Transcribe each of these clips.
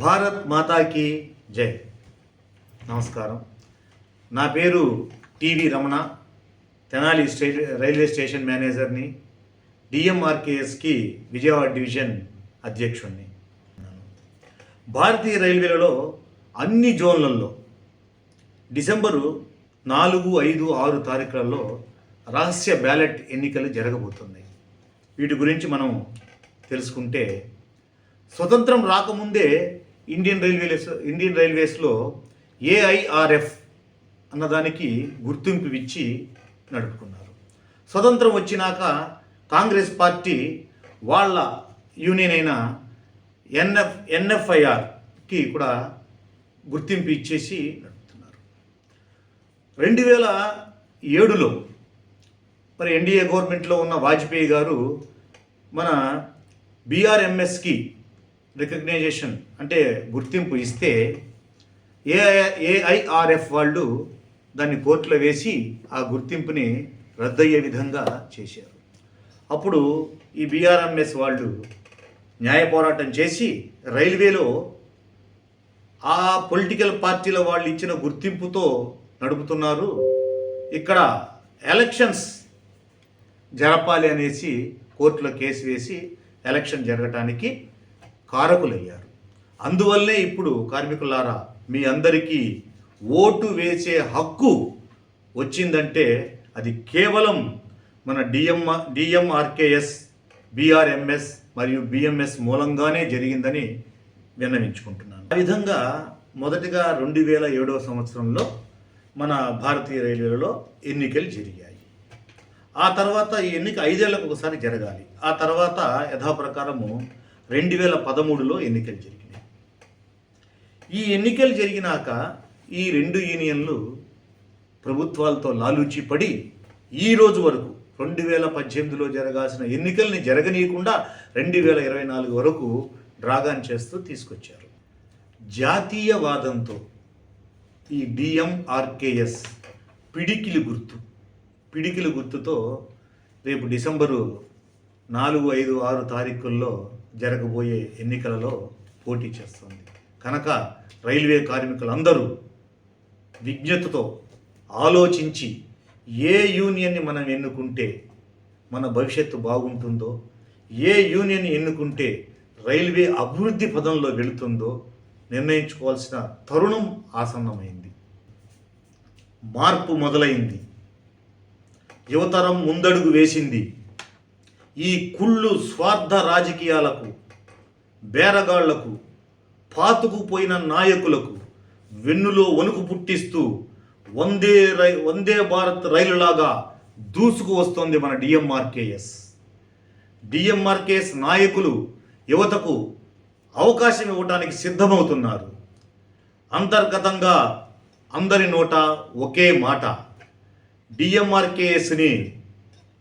భారత్ మాతాకి జై. నమస్కారం. నా పేరు TV Ramana. Tenali railway station మేనేజర్ని, డిఎంఆర్కేఎస్కి విజయవాడ డివిజన్ అధ్యక్షుడిని. భారతీయ రైల్వేలలో అన్ని జోన్లలో డిసెంబరు 4, 5, 6 తారీఖులలో రహస్య బ్యాలెట్ ఎన్నికలు జరగబోతున్నాయి. వీటి గురించి మనం తెలుసుకుంటే, స్వతంత్రం రాకముందే ఇండియన్ రైల్వేస్లో ఏఐఆర్ఎఫ్ అన్నదానికి గుర్తింపు ఇచ్చి నడుపుకున్నారు. స్వతంత్రం వచ్చినాక కాంగ్రెస్ పార్టీ వాళ్ళ యూనియన్ అయిన ఎన్ఎఫ్ఐఆర్కి కూడా గుర్తింపు ఇచ్చేసి నడుపుతున్నారు. 2007లో మరి ఎన్డీఏ గవర్నమెంట్లో ఉన్న వాజ్పేయి గారు మన బీఆర్ఎంఎస్కి రికగ్నైజేషన్ అంటే గుర్తింపు ఇస్తే ఏఐఆర్ఎఫ్ వాళ్ళు దాన్ని కోర్టులో వేసి ఆ గుర్తింపుని రద్దయ్యే విధంగా చేశారు. అప్పుడు ఈ బీఆర్ఎంఎస్ వాళ్ళు న్యాయ పోరాటం చేసి రైల్వేలో ఆ పొలిటికల్ పార్టీల వాళ్ళు ఇచ్చిన గుర్తింపుతో నడుపుతున్నారు, ఇక్కడ ఎలక్షన్స్ జరపాలి అనేసి కోర్టులో కేసు వేసి ఎలక్షన్ జరగటానికి కారకులయ్యారు. అందువల్లే ఇప్పుడు కార్మికులారా, మీ అందరికీ ఓటు వేసే హక్కు వచ్చిందంటే అది కేవలం మన డిఎంఆర్కేఎస్, బీఆర్ఎంఎస్ మరియు బిఎంఎస్ మూలంగానే జరిగిందని విన్నవించుకుంటున్నాను. ఆ విధంగా మొదటిగా 2007వ సంవత్సరంలో మన భారతీయ రైల్వేలలో ఎన్నికలు జరిగాయి. ఆ తర్వాత ఈ ఎన్నిక 5 ఏళ్లకు ఒకసారి జరగాలి. ఆ తర్వాత యథాప్రకారము 2013లో ఎన్నికలు జరిగినాయి. ఈ ఎన్నికలు జరిగినాక ఈ 2 యూనియన్లు ప్రభుత్వాలతో లాలూచి పడి ఈ రోజు వరకు 2018లో జరగాల్సిన ఎన్నికల్ని జరగనీయకుండా 2024 వరకు డ్రాగాన్ చేస్తూ తీసుకొచ్చారు. జాతీయవాదంతో ఈ డిఎంఆర్కేఎస్ పిడికిలి గుర్తుతో రేపు డిసెంబరు 4, 5, 6 తారీఖుల్లో జరగబోయే ఎన్నికలలో పోటీ చేస్తుంది. కనుక రైల్వే కార్మికులందరూ విజ్ఞతతో ఆలోచించి ఏ యూనియన్ని మనం ఎన్నుకుంటే మన భవిష్యత్తు బాగుంటుందో, ఏ యూనియన్ని ఎన్నుకుంటే రైల్వే అభివృద్ధి పదంలో వెళుతుందో నిర్ణయించుకోవాల్సిన తరుణం ఆసన్నమైంది. మార్పు మొదలైంది. యువతరం ముందడుగు వేసింది. ఈ కుళ్ళు స్వార్థ రాజకీయాలకు, బేరగాళ్లకు, పాతుకుపోయిన నాయకులకు వెన్నులో వణుకు పుట్టిస్తూ వందే భారత్ రైలులాగా దూసుకు వస్తోంది మన డిఎంఆర్కేఎస్ నాయకులు యువతకు అవకాశం ఇవ్వడానికి సిద్ధమవుతున్నారు. అంతర్గతంగా అందరి నోట ఒకే మాట, డిఎంఆర్కేఎస్ని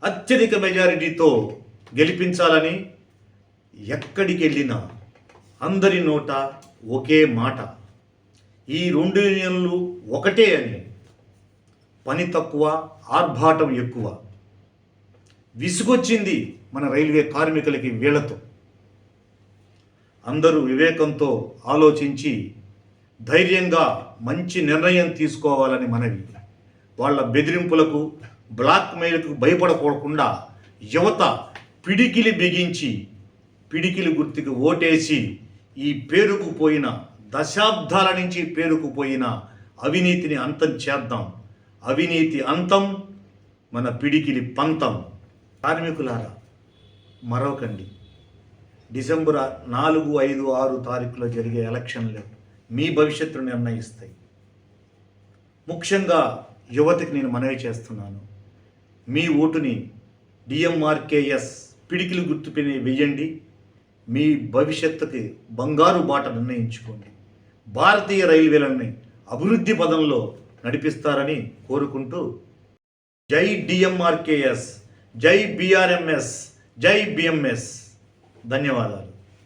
అత్యధిక మెజారిటీతో గెలిపించాలని. ఎక్కడికి వెళ్ళినా అందరి నోట ఒకే మాట, ఈ 2 యూనియన్లు ఒకటే అని. పని తక్కువ, ఆర్భాటం ఎక్కువ. విసుగొచ్చింది మన రైల్వే కార్మికులకి వీళ్లతో. అందరూ వివేకంతో ఆలోచించి ధైర్యంగా మంచి నిర్ణయం తీసుకోవాలని మనవి. వాళ్ళ బెదిరింపులకు, బ్లాక్మెయిల్కు భయపడకోకుండా యువత పిడికిలి బిగించి పిడికిలి గుర్తుకు ఓటేసి ఈ పేరుకుపోయిన, దశాబ్దాల నుంచి పేరుకుపోయిన అవినీతిని అంతం చేద్దాం. అవినీతి అంతం, మన పిడికిలి పంతం. కార్మికులారా, మరొకండి. డిసెంబర్ 4, 5, 6 తారీఖులో జరిగే ఎలక్షన్లు మీ భవిష్యత్తును నిర్ణయిస్తాయి. ముఖ్యంగా యువతకి నేను మనవి చేస్తున్నాను, మీ ఓటుని డిఎంఆర్కేఎస్ పిడికిలి గుర్తుపై వెయ్యండి. మీ భవిష్యత్తుకి బంగారు బాట నిర్ణయించుకోండి. భారతీయ రైల్వేలని అభివృద్ధి పదంలో నడిపిస్తారని కోరుకుంటూ, జై డిఎంఆర్కేఎస్, జై బీఆర్ఎంఎస్, జై బిఎంఎస్. ధన్యవాదాలు.